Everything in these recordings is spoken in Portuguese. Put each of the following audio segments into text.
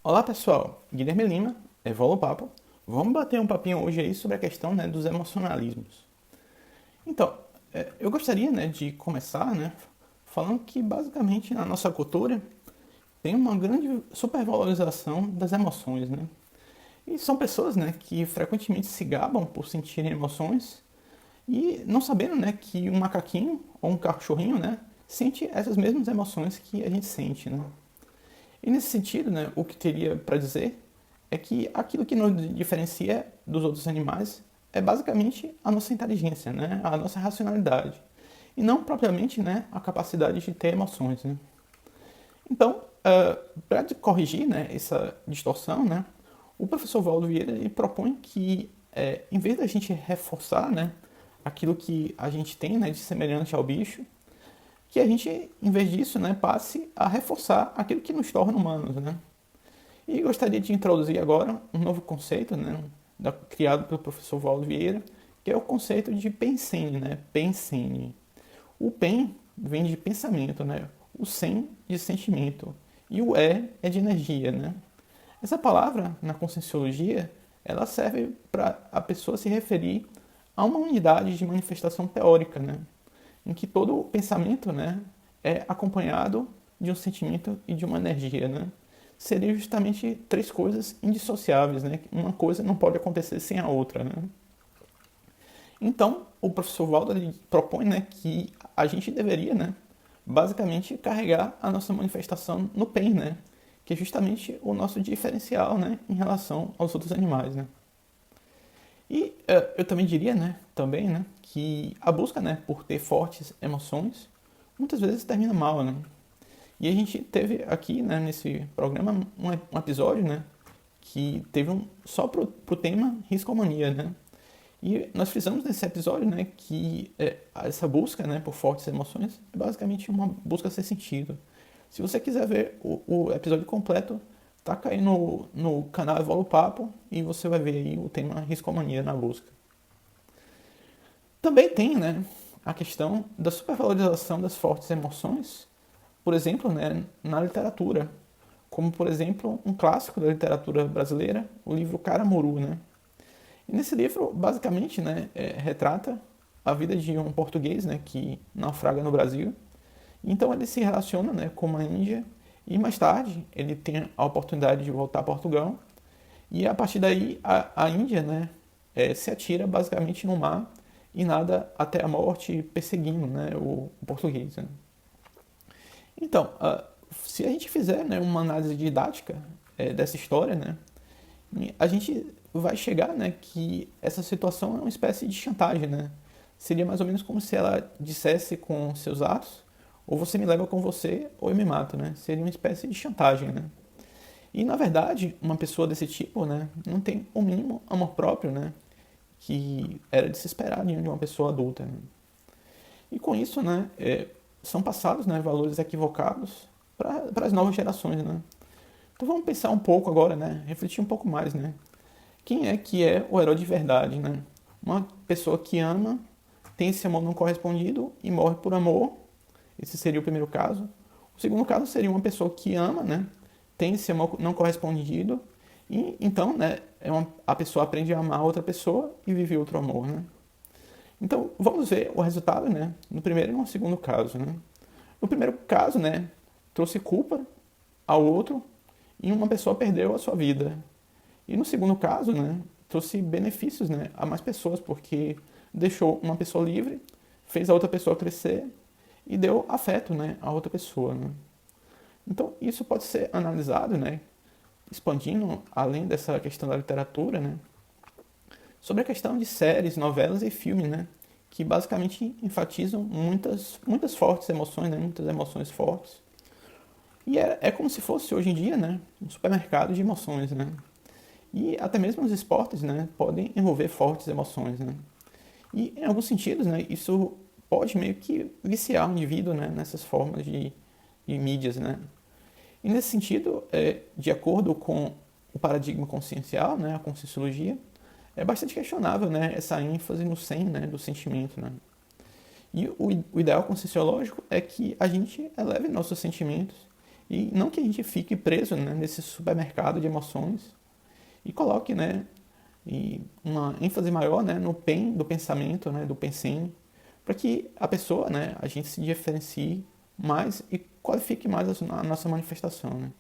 Olá pessoal, Guilherme Lima, Evolo Papo. Vamos bater um papinho hoje aí sobre a questão, dos emocionalismos. Então, eu gostaria, de começar, falando que basicamente na nossa cultura tem uma grande supervalorização das emoções, né? E são pessoas, que frequentemente se gabam por sentirem emoções e não sabendo, que um macaquinho ou um cachorrinho, sente essas mesmas emoções que a gente sente, né? E nesse sentido, o que teria para dizer é que aquilo que nos diferencia dos outros animais é basicamente a nossa inteligência, a nossa racionalidade, e não propriamente, a capacidade de ter emoções, né? Então, para corrigir, essa distorção, o professor Valdo Vieira ele propõe que, em vez da gente reforçar, aquilo que a gente tem, de semelhante ao bicho, que a gente, em vez disso, passe a reforçar aquilo que nos torna humanos, né? E gostaria de introduzir agora um novo conceito, criado pelo professor Valdo Vieira, que é o conceito de pensene, Pensene. O pen vem de pensamento, O sen de sentimento e o é de energia, Essa palavra na conscienciologia, ela serve para a pessoa se referir a uma unidade de manifestação teórica, em que todo pensamento, é acompanhado de um sentimento e de uma energia, Seriam justamente três coisas indissociáveis, Uma coisa não pode acontecer sem a outra, Então, o professor Valdo ele propõe, que a gente deveria, basicamente carregar a nossa manifestação no PEN, Que é justamente o nosso diferencial, em relação aos outros animais, E eu também diria, que a busca, por ter fortes emoções, muitas vezes termina mal, E a gente teve aqui, nesse programa, um episódio, que teve só pro tema riscomania, E nós frisamos nesse episódio, que essa busca, por fortes emoções é basicamente uma busca sem sentido. Se você quiser ver o episódio completo, taca aí no canal Evolo Papo e você vai ver aí o tema riscomania na busca. Também tem, a questão da supervalorização das fortes emoções, por exemplo, na literatura, como por exemplo um clássico da literatura brasileira, o livro Caramuru, E nesse livro, basicamente, retrata a vida de um português, que naufraga no Brasil. Então ele se relaciona, com uma índia e mais tarde ele tem a oportunidade de voltar a Portugal e a partir daí a Índia, se atira basicamente no mar e nada até a morte perseguindo, o português. Então, se a gente fizer, uma análise didática dessa história, a gente vai chegar, que essa situação é uma espécie de chantagem, Seria mais ou menos como se ela dissesse com seus atos, ou você me leva com você, ou eu me mato, Seria uma espécie de chantagem, E na verdade, uma pessoa desse tipo, não tem o mínimo amor próprio, Que era de se esperar de uma pessoa adulta, E com isso, são passados, valores equivocados para as novas gerações, Então vamos pensar um pouco agora, refletir um pouco mais, Quem é que é o herói de verdade, Uma pessoa que ama, tem esse amor não correspondido e morre por amor. Esse seria o primeiro caso. O segundo caso seria uma pessoa que ama, tem esse amor não correspondido e então, a pessoa aprende a amar outra pessoa e vive outro amor, Então vamos ver o resultado, no primeiro e no segundo caso, No primeiro caso, trouxe culpa ao outro e uma pessoa perdeu a sua vida. E no segundo caso, trouxe benefícios, a mais pessoas, porque deixou uma pessoa livre, fez a outra pessoa crescer e deu afeto, a outra pessoa, Então, isso pode ser analisado, expandindo além dessa questão da literatura, sobre a questão de séries, novelas e filmes, que basicamente enfatizam muitas fortes emoções, muitas emoções fortes. E é como se fosse, hoje em dia, um supermercado de emoções, E até mesmo os esportes, podem envolver fortes emoções, E em alguns sentidos, isso pode meio que viciar o indivíduo, nessas formas de mídias, E nesse sentido, de acordo com o paradigma consciencial, a conscienciologia, é bastante questionável, essa ênfase no sen, do sentimento, E o ideal conscienciológico é que a gente eleve nossos sentimentos E não que a gente fique preso, né, nesse supermercado de emoções e coloque, né, e uma ênfase maior, né, no PEN do pensamento, né, do pensem, para que a pessoa, né, a gente se diferencie mais e qualifique mais a nossa manifestação, né.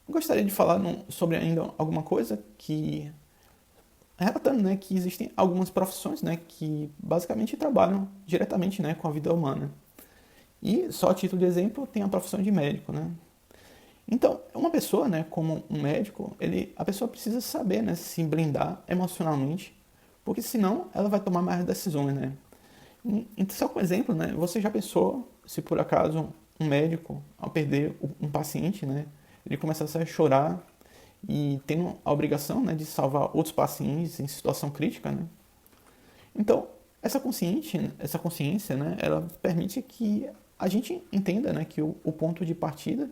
Gostaria de falar sobre ainda alguma coisa que relatando, né, que existem algumas profissões, né, que basicamente trabalham diretamente, né, com a vida humana. E só a título de exemplo tem a profissão de médico, né. Então, uma pessoa, né, como um médico, a pessoa precisa saber, né, se blindar emocionalmente, porque senão ela vai tomar mais decisões, né. Então, só como exemplo, né, você já pensou se por acaso um médico, ao perder um paciente, né, ele começasse a chorar e tendo a obrigação, né, de salvar outros pacientes em situação crítica, né? Então, essa consciência, né, ela permite que a gente entenda, né, que o ponto de partida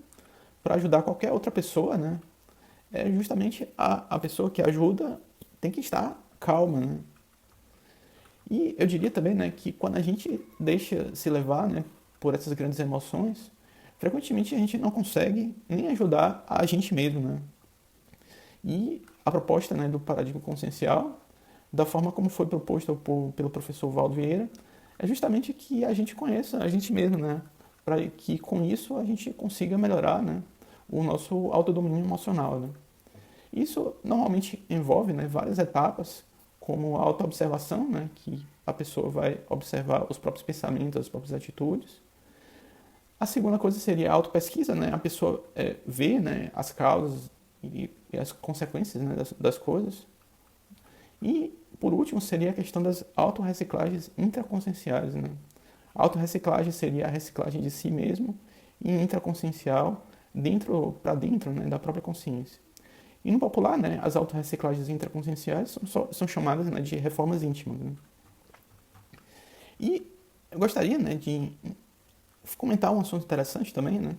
para ajudar qualquer outra pessoa, né, é justamente a pessoa que ajuda tem que estar calma, né? E eu diria também, né, que quando a gente deixa se levar, né, por essas grandes emoções, frequentemente a gente não consegue nem ajudar a gente mesmo, né? E a proposta, né, do paradigma consciencial, da forma como foi proposta pelo professor Valdo Vieira, é justamente que a gente conheça a gente mesmo, né? Para que com isso a gente consiga melhorar, né, o nosso autodomínio emocional, né? Isso normalmente envolve, né, várias etapas, como a autoobservação, né, que a pessoa vai observar os próprios pensamentos, as próprias atitudes. A segunda coisa seria a autopesquisa, né? A pessoa vê, né, as causas e as consequências, né, das coisas. E, por último, seria a questão das autorreciclagens intraconscienciais, né? A autorreciclagem seria a reciclagem de si mesmo e intraconsciencial para dentro, né, da própria consciência. E no popular, né, as autorreciclagens intraconscienciais são chamadas, né, de reformas íntimas, né? E eu gostaria, né, de comentar um assunto interessante também, né,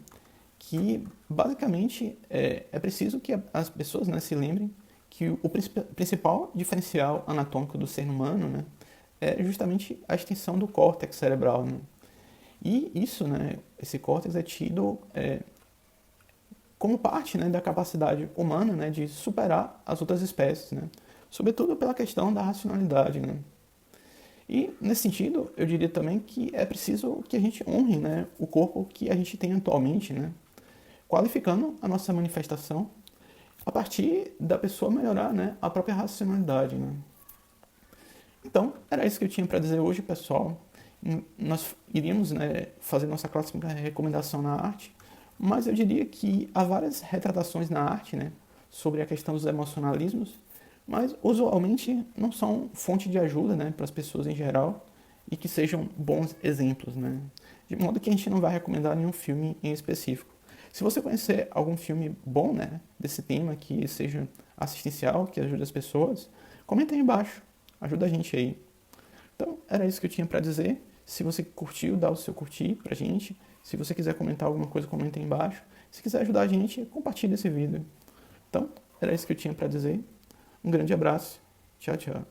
que basicamente é preciso que as pessoas, né, se lembrem que o principal diferencial anatômico do ser humano, né, é justamente a extensão do córtex cerebral, né? E isso, né, esse córtex é tido como parte, né, da capacidade humana, né, de superar as outras espécies, né? Sobretudo pela questão da racionalidade, né? E, nesse sentido, eu diria também que é preciso que a gente honre, né, o corpo que a gente tem atualmente, né, qualificando a nossa manifestação a partir da pessoa melhorar, né, a própria racionalidade, né. Então, era isso que eu tinha para dizer hoje, pessoal. Nós iríamos, né, fazer nossa clássica recomendação na arte, mas eu diria que há várias retratações na arte, né, sobre a questão dos emocionalismos, mas usualmente não são fonte de ajuda, né, para as pessoas em geral e que sejam bons exemplos, né. De modo que a gente não vai recomendar nenhum filme em específico. Se você conhecer algum filme bom, né, desse tema, que seja assistencial, que ajude as pessoas, comenta aí embaixo. Ajuda a gente aí. Então, era isso que eu tinha para dizer. Se você curtiu, dá o seu curtir pra gente. Se você quiser comentar alguma coisa, comenta aí embaixo. Se quiser ajudar a gente, compartilha esse vídeo. Então, era isso que eu tinha para dizer. Um grande abraço. Tchau, tchau.